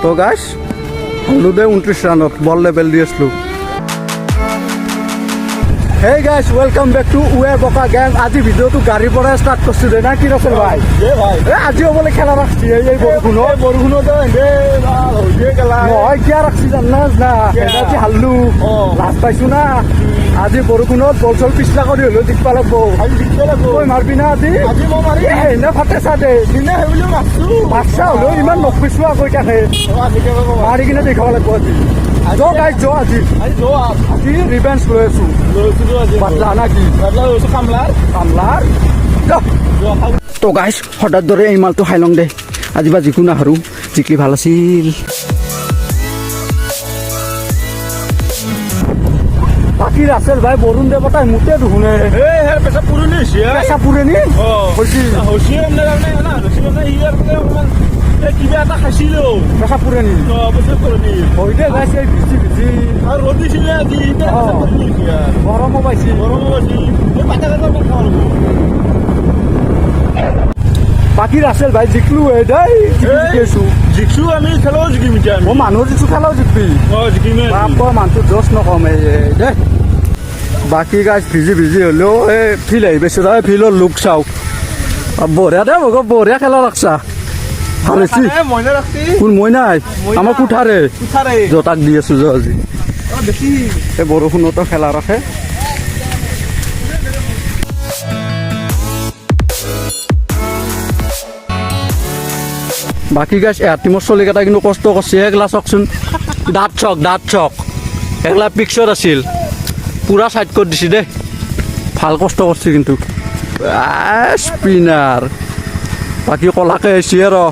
তো গাইস হলুদে 29 রানত বল লেভেল দি আসলো। Hey guys, welcome back to Uwe Boka Gang. আজি ভিডিওটো গাড়িৰ পৰা ষ্টাৰ্ট কৰিছো দে না কি ৰাখল ভাই আজিও বলে খেলা ৰাখছি এই বৰষুণত নহয় কিয় ৰাখছি জানাস না আজি হাল্লু লাজ পাইছো না আজি বৰষুণত বল চল পিছলা কৰি হলেও জিকবা লাগবো তই মাৰবি না আজি এনে ফাটে চাদে বাচ্চা হলেও ইমান নকপিছো আকৌ তাকে মাৰি কিনে দেখাব লাগবো আজি আজি ৰিভেঞ্জ লৈ আছো বাটলা না কি কামলাৰ তো গাইছ সদাৰ দৰে এই মালটো খাই লওঁ দে আজি বা যিকোনো নাহাৰো জিকলি ভাল আছিল। বাকী ৰাছেল ভাই বৰুণ দেৱতাই মোতে নুশুনে পেচা পুৰণি কিবা এটা খাইছিলো পেচা পুৰণি হৈ দে গাইছে ভিজি ভিজি আৰু ৰ'দ দিছিলে আজি গৰমো পাইছিল বাকী ৰাছেল ভাই জিকলো জিকছো আমি খেলাও জিকিম এতিয়া মানুহৰ জিকছো খেলাও জিকবি মানুহটো জচ নকমে দে বাকী গাছ ভিজি ভিজি হলেও এই ফিল্ড আহি পাইছো তই ফিল্ডৰ লুক চাওক বঢ়িয়া দে মোক বঢ়িয়া খেলা ৰাখছা কোন মই নাই আমাৰ কোঠাৰে জতাক দি আছো আজি এই বৰষুণতো খেলা ৰাখে। বাকী গাছ এহাৰ টিমৰ চলিকেইটা কিন্তু কষ্ট কৰিছে এগলা চাওকচোন দাঁত চক এগলা পিকচাৰ আছিল পুৰা চাইড কৰি দিছে দেই ভাল কষ্ট কৰিছে কিন্তু স্পিনাৰ বাকী কলাকে আহিছে আৰু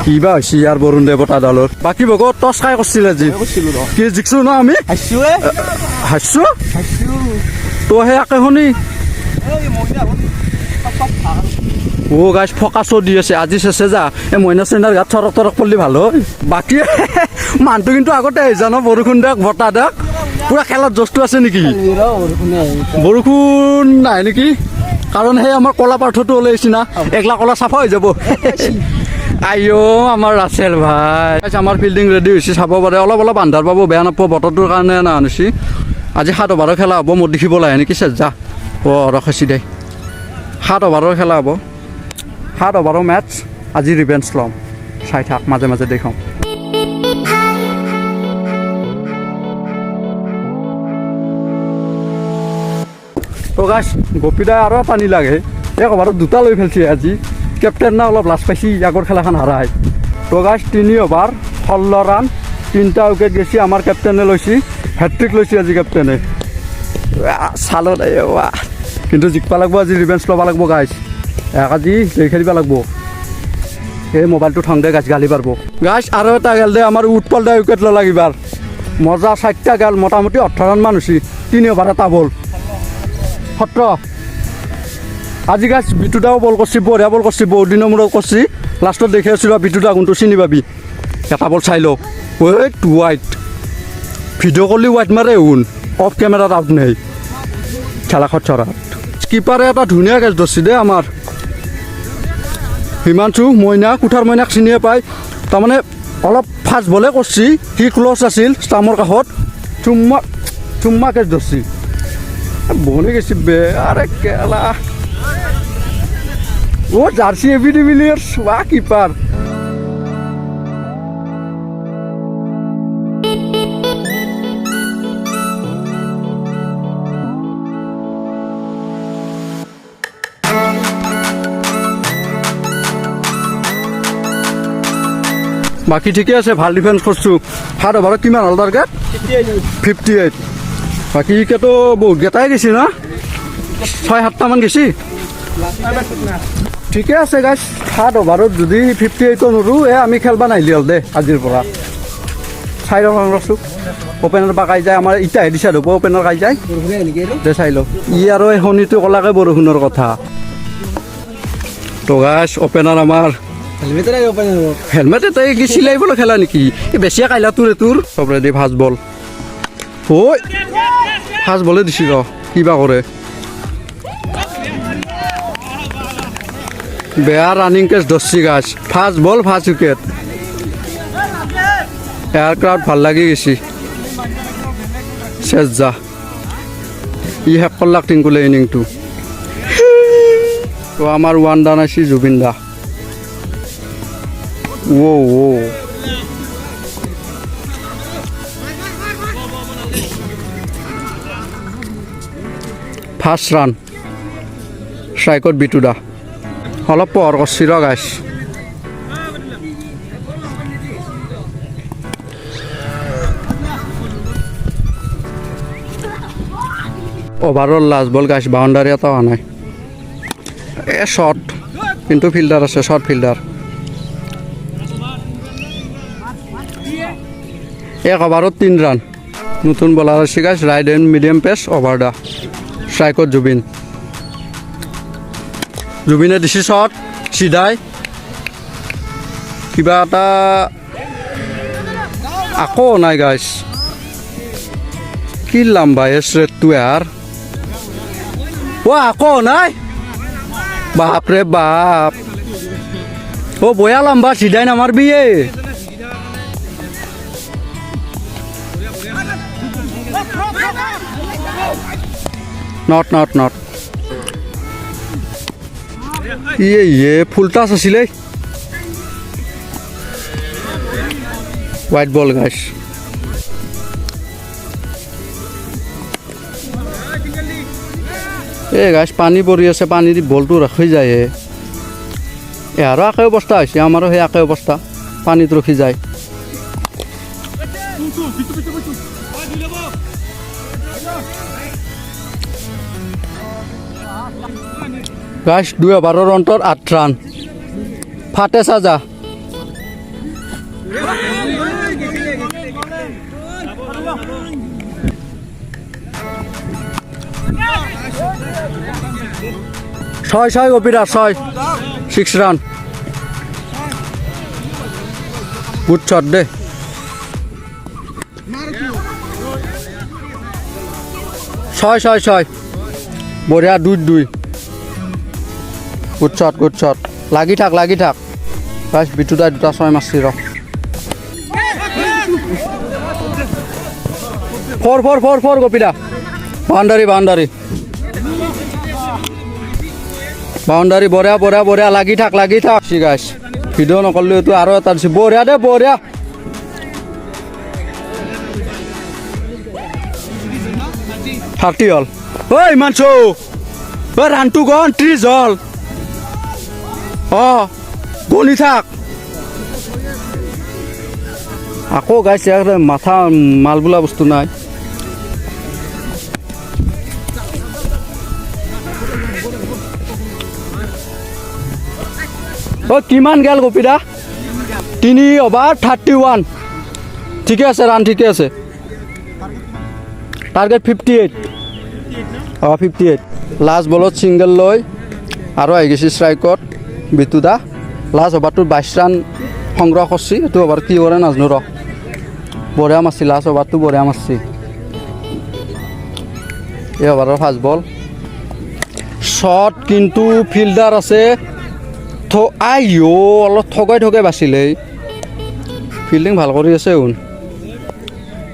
কিবা হৈছে ইয়াৰ বৰুণ দেৱতা দলৰ বাকী বহুত টচ খাই কৰিছিল আজি কি জিকছো ন আমি হাসছো তো সেই একে শুনি ও গাছ ফকাছো দি আছে আজি চেছে যা এই মইনা চেনাৰ গাত চৰক পৰলি ভাল হয়। বাকী মানুহটো কিন্তু আগতে আহিছা ন বৰষুণ দিয়ক বতাহ দিয়ক পুৰা খেলাত জোচটো আছে নেকি বৰষুণ নাই নেকি কাৰণ সেই আমাৰ কলা পাৰ্থটো ওলাইছে না একলা কলা চাফা হৈ যাব আইও আমাৰ ৰাছেল ভাই আমাৰ ফিল্ডিং ৰেডি হৈছে চাব পাৰে অলপ আন্ধাৰ পাব বেয়া নাপাব বতৰটোৰ কাৰণে না আনিছি আজি 7 অভাৰৰ খেলা হ'ব মোৰ দেখিব লাগে নেকি যা ৰখাইছি দে 7 অভাৰৰ খেলা হ'ব 7 অভাৰৰ মেটচ আজি ৰিভেঞ্জ ল'ম চাই থাক মাজে মাজে দেখাম। তো গাছ গোপীদাই আৰু পানী লাগে এক অভাৰত 2টা লৈ ফেলছে আজি কেপ্টেন না অলপ লাজ পাইছি আগৰ খেলাখন হাৰাই। তো গাছ 3 অভাৰ 16 ৰান 3টা উইকেট গেছি আমাৰ কেপ্টেনে লৈছি হেট্ৰিক লৈছে আজি কেপ্টেনে চালো দে কিন্তু জিকবা লাগব আজি ৰিভেঞ্জ ল'ব লাগব গাইছ আজি লৈ খেলিব লাগব সেই মোবাইলটো থং দে গাছ গালি পারব গাছ আৰু এটা গেল দে আমাৰ উৎপল উইকেট ল'লা কিবাৰ মজা 4টা গেল মোটামুটি 18 ৰান মান হৈছে 3 অভাৰ এটা বল 17 আজি গাছ বিটুদাও বল কৰছি বঢ়িয়া বল কৰছি বহুত দিনৰ মূৰত করছি লাষ্টত দেখি আছিলো বিটুদা কোনটো চিনি পাবি এটা বল চাই লো ওয়াইট ভিডিও করলি ওয়াইট মারে উন অফ ক্যামেরাত আউট নেই খেলা খচৰাত কিপাৰে এটা ধুনীয়া কেচ ধৰছি দে আমাৰ হিমাংশু মইনা কোঠাৰ মইনাক চিনিয়ে পায় তাৰমানে অলপ ফাষ্ট বলে কৰছি সি ক্লোজ আছিল ষ্টামৰ কাষত চুম্মা কেচ ধৰছি বনে গেছি বে আৰে কেলা ও জাৰ্সি এবি ডিভিলিয়াৰ্স বা কিপাৰ বাকি ঠিকে আছে ভাল ডিফেন্স কৰছো 7 অভাৰত কিমান হল টার্গেট 58 বাকি কেতো বহুত গেটাই গেছি না 6-7টা মান গেছি ঠিকে আছে গাইছ 7 অভাৰত যদি 58 নৰো আমি খেলবা নাহিলি হল দে আজিৰ পৰা 4 অভাৰ ৰছো ওপেনাৰ বাকাই যায় আমাৰ ইটা হেডিছা হ'ব ওপেনাৰ কাই যায় দে চাই লো ই আৰু এই শনিটো কলাকে বৰষুণৰ কথা তো গাইছ ওপেনাৰ আমাৰ হেলমেট এটাই কি চিলাই বলে খেলা নেকি বেছিয়া কাইলা তোৰ সব ৰেডি ফাষ্ট বল ফাষ্ট বলে দিছি ৰ কিবা কৰে বেয়া ৰানিং কেস ধৰছি গাছ ফাৰ্স্ট বল ফাৰ্স্ট উইকেট এয়াৰক্ৰাফ্ট ভাল লাগি গৈছে শেষ যা ই শেষ কৰলাক টিংকুলে ইনিংটো তো আমাৰ ওৱান ডান আছে জুবিন দা ও ফাৰ্ষ্ট ৰান ষ্ট্ৰাইকত বিটু দা অলপ পোহৰ কৰছি ৰ গাইছ অভাৰৰ লাষ্ট বল গাইছ বাউণ্ডাৰী এটা হোৱা নাই শৰ্ট কিন্তু ফিল্ডাৰ আছে শৰ্ট ফিল্ডাৰ এক অভাৰত 3 ৰান নতুন বলাৰ আছে guys right and medium pace over the ষ্ট্ৰাইকত জুবিনে দিছে শট চিধাই কিবা এটা আকৌ নাই গাইছ কি লাম্বা ৰেটটো ইয়াৰ আকৌ নাই বাপৰে বাপ বয়া লাম্বা চিধাই নামাৰবি নট ইয়ে ফুল টাচ আছিলে হোৱাইট বল গাইছ গাইছ পানী পৰি আছে পানী দি বলটো ৰাখি যায় এহাৰো একে অৱস্থা হৈছে আমাৰো সেই একে অৱস্থা পানীত ৰখি যায় গাইছ 2 অভাৰৰ অন্তত 8 ৰান ফাটে সাজা ছয় কপিরা 6 রান গুড শট দে ছয় বঢ়িয়া 2 গুড শট লাগি থাক গাইছ বিটুদাই 2টা 6 মাৰছি ৰ 4 কপিৰা বাউণ্ডাৰী বঢ়িয়া লাগি থাক গাইছ ভিডিঅ' নকৰিলেও এইটো আৰু এটা দিছে বঢ়িয়া 30 হ'ল ইমান ৰানটো গণ 30 হ'ল গণি থাক আকৌ গাইছ মাথা মাল বোলা বস্তু নাই কিমান গেল কপিদা 3 অভাৰ 31 ঠিকে আছে ৰান ঠিকে আছে টাৰ্গেট 58 58 লাষ্ট বলত ছিংগল লৈ আৰু আহি গৈছে ষ্ট্ৰাইকত বিটুদা লাষ্ট অভাৰটোত 22 ৰান সংগ্ৰহ কৰিছে এইটো অভাৰ কি কৰে নাজানো ৰ বঢ়িয়া মাৰছি লাষ্ট অভাৰটো বঢ়িয়া মাৰছি এই অভাৰৰ ফাৰ্ষ্ট বল শট কিন্তু ফিল্ডাৰ আছে অলপ ঠগাই বাচিলে ফিল্ডিং ভাল কৰি আছে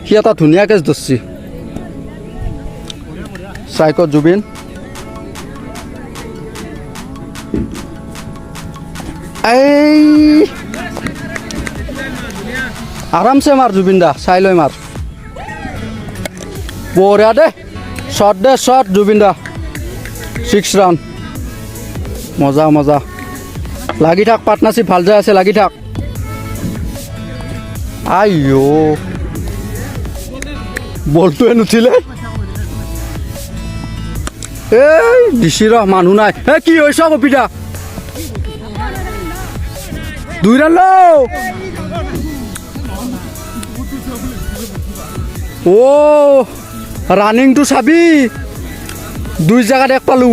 সি এটা ধুনীয়া কেচ ধৰছি ষ্ট্ৰাইকত জুবিন আৰামছে মাৰ জুবিন দা চাই লৈ মাৰ বঢ়িয়া দে শট জুবিন দা 6 ৰান মজা লাগি থাক পাৰ্টনাৰশ্বিপ ভাল যায় আছে লাগি থাক বলটোৱে নুঠিলে দিছি ৰ মানুহ নাই কি হৈছে কপিতা 2 ৰান ৰানিংটো চাবি 2 জাগাত 1 পালো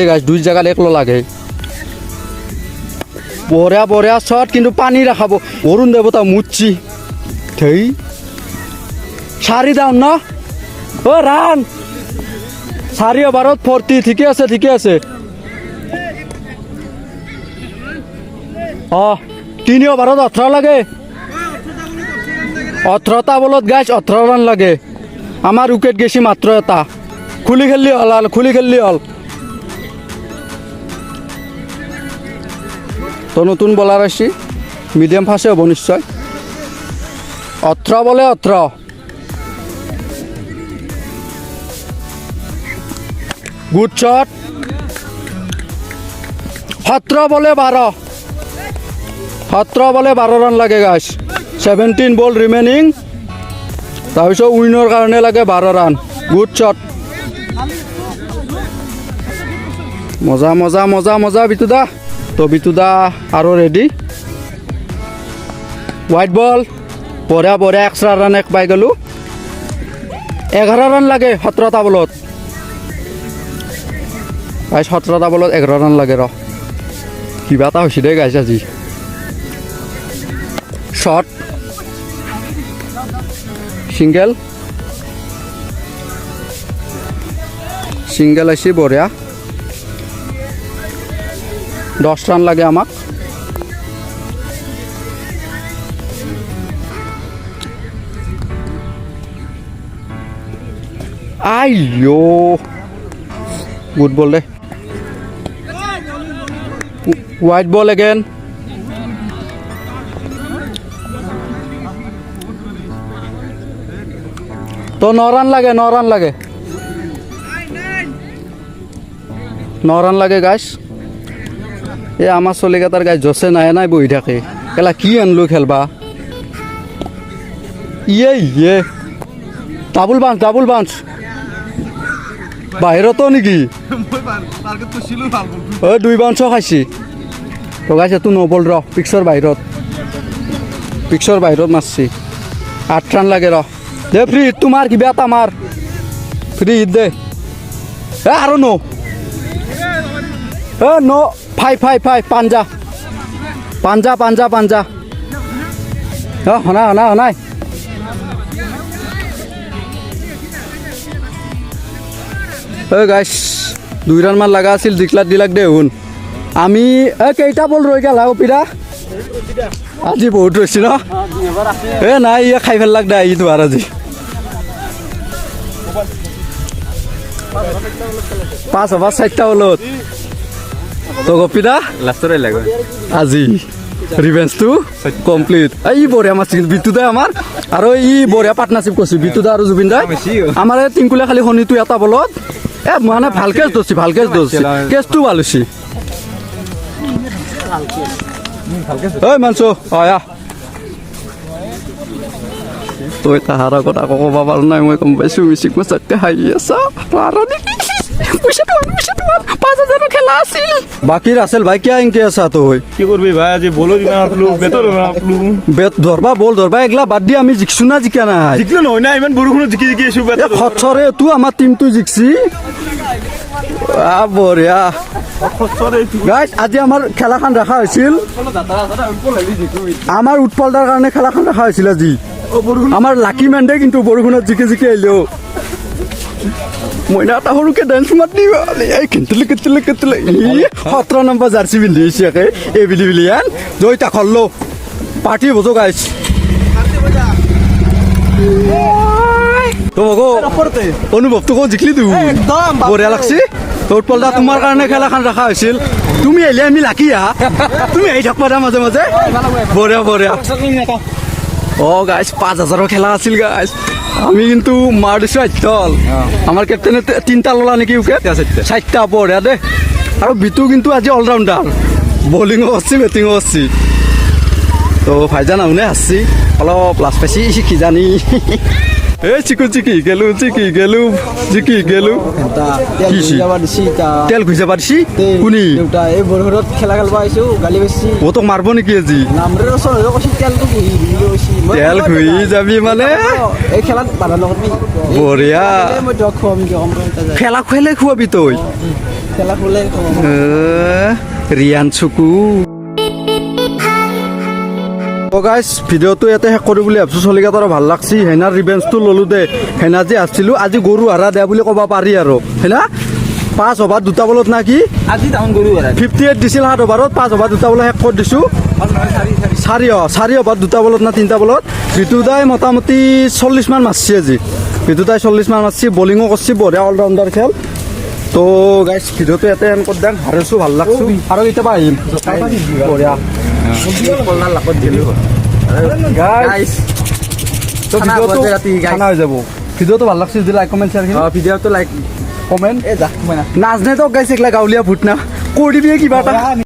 গাইছ 2 জাগাত 1 লাগে বঢ়িয়া শট কিন্তু পানী ৰাখাব অৰুণ দেৱতা মুচ্ছি 4 ডাউন ন ৰান 4 অভাৰত 40 ঠিকে আছে তিনি অভাৰত 18 লাগে 18টা বলত গাইছ 18 ৰান লাগে আমাৰ উইকেট গেছি মাত্ৰ এটা খুলি খেললি হল তো নতুন বলাৰ আছে মিডিয়াম ফাষ্টে হ'ব নিশ্চয় 18 বলে 18 গুড শট 17 বলে 12 17 বলে 12 রান লাগে গাইছ 17 বল রিমেনিং তাৰপিছত উইনৰ কাৰণে লাগে 12 ৰান গুড শট মজা বিতুদা তো বিতুদা আৰু ৰেডি হোৱাইট বল বঢ়িয়া এক্সট্ৰা ৰান এক পাই গ'লোঁ 11 ৰান লাগে 17টা বলত 17টা বলত 11 ৰান লাগে কিবা এটা হৈছে দেই গাইছ আজি শট সিঙ্গেল আছে বঢ়িয়া 10 রান লাগে আমাক আইয়ো গুড বল দে হোয়াইট বল এগেন তো 9 রান লাগে 9 রান লাগে গাইছ এ আমার চলিকেটার গাইছ জছে নাই বহি থাকে কেলা কি আনলো খেলবা ইয়ে ডাবল বাঞ্চ বাহিৰতো নেকি ঐ 2 বাউন্সও খাইছি তো গাইছ এটো নবল পিক্সৰ বাহিৰত মাৰছি 8 ৰান লাগে দে ফ্ৰী হিট তোমাৰ কিবা এটা মাৰ ফ্ৰী হিট দে আৰু নো ফাই পাঞ্জা হনাই গাইছ 2 ৰান মান লগা আছিল দিলাক দে শুন আমি কেইটা বল ৰৈ গেল পিৰা আজি বহুত ৰৈছি ন নাই খাই ফেললাক দে আহি তোমাৰ আজি 5 over 4টা বলত তো গপিদা লাষ্টৰ লাগে আজি ৰিভেঞ্জটো কমপ্লিট এই বঢ়িয়া মাছ বিতুদা আমাৰ আৰু ই বঢ়িয়া পাৰ্টনাৰশ্বিপ কৰিছে বিতুদা আৰু জুবিন দা আমাৰ টিংকুলে খালি শনিটো এটা বলত মানে ভাল কেচ ধৰছি কেচটো ভাল হৈছে ঐ মানছো আয়া তই তাহাৰা কথা ক'ব পাৰা নাই মই গম পাইছোঁ মিচিক মাছতকৈ হাঁহি আছা পইচা 5,000 খেলা আছিল বাকী ৰাছেল ভাই কিয় এনকে আছা তই কি করবি ভাই আজি বলো বেত ধরবা বল ধরবা এগলা বাদ দি আমি জিকছু না জিকা নাই জিকলো নহয় না ইমান বৰষুণত জিকি আছো বেত খচ্চৰে তো আমাৰ টিমটো জিকছি বঢ়িয়া গাইছ আজি আমাৰ খেলাখন ৰাখা হৈছিল আমাৰ উৎপলদাৰ কাৰণে খেলাখন ৰাখা হৈছিল আজি আমাৰ লাকি মেণ্ডে কিন্তু বৰষুণত জিকি আহিলেও মইনা এটা সৰুকে ডান্স মাতি কেণ্টলি 17 নম্বৰ জাৰ্চি পিন্ধি আহিছে এবিলিয়ান জয়তা খল্লো পাৰ্টি বজো গাইছ অনুভৱটো কো জিকলি তুই বঢ়িয়া লাগছি উৎপলদা তোমাৰ কাৰণে খেলাখন ৰাখা হৈছিল তুমি আহিলে আমি লাকি তুমি আহি থাকবা দা মাজে বঢ়িয়া গাইছ 5,000 খেলা আছিল গাইছ আমি কিন্তু মাৰ দিছোঁ 8 দল আমাৰ কেপ্টেনে 3টা ললা নেকি উইকেট 4টা বঢ়িয়া দে আৰু বিটু কিন্তু আজি অলৰাউণ্ডাৰ বলিঙো আছে বেটিঙো আছে তো ভাইজান আহুনে আসছি অলপ লাজ পাইছি শিকি জানি এই চিকি গেলো তেল ঘুষা পারছি কোনি এই বৰষুণত খেলা খেলবা আহিছো গালি বেছি ও তো মাৰব নেকি আজি নামৰে তেলটো তেল ঘুই যাবি মানে এই খেলাত বাধা নকবি বঢ়িয়া মই তো খুৱাম খেলা খুৱালে খুৱাবি তই খেলা খুৱালে ৰিয়ান চুকু গাইছ ভিডিঅ'টো ইয়াতে শেষ কৰোঁ বুলি ভাবিছোঁ চলিকেইটাৰো ভাল লাগছি হেনাৰ ৰিভেঞ্জটো ল'লোঁ দে হেনা যে আছিলোঁ আজি গৰু হাৰা দে বুলি ক'ব পাৰি আৰু হেনা 5 অভাৰ 2টা বলত না কি আজি ডাউন গৰু হাৰা 58 দিছিল 7 অভাৰত 5 অভাৰ 2টা বলত শেষ কৰি দিছোঁ চাৰি অভাৰ 2টা বলত না 3টা বলত বিটুদাই মোটামুটি 40 মান মাৰছি আজি বিটুদাই 40 মান মাৰছি বলিঙো কৰছি বঢ়িয়া অলৰাউণ্ডাৰ খেল তো গাইছ ভিডিঅ'টো ইয়াতে এণ্ড কৰি দিম হাৰিছোঁ ভাল লাগছো আৰু কেতিয়াবা আহিম বঢ়িয়া গাইছ তো ভিডিঅ'টো খানা হৈ যাব ভিডিঅ'টো ভাল লাগছে যদি লাইক কমেণ্ট শ্বেয়াৰ ভিডিঅ'টো লাইক কমেণ্ট এই যা মই না নাজনে তো গাইছ এইগিলা গাঁৱলীয়া ভূত না কৰি দিবি কিবা এটা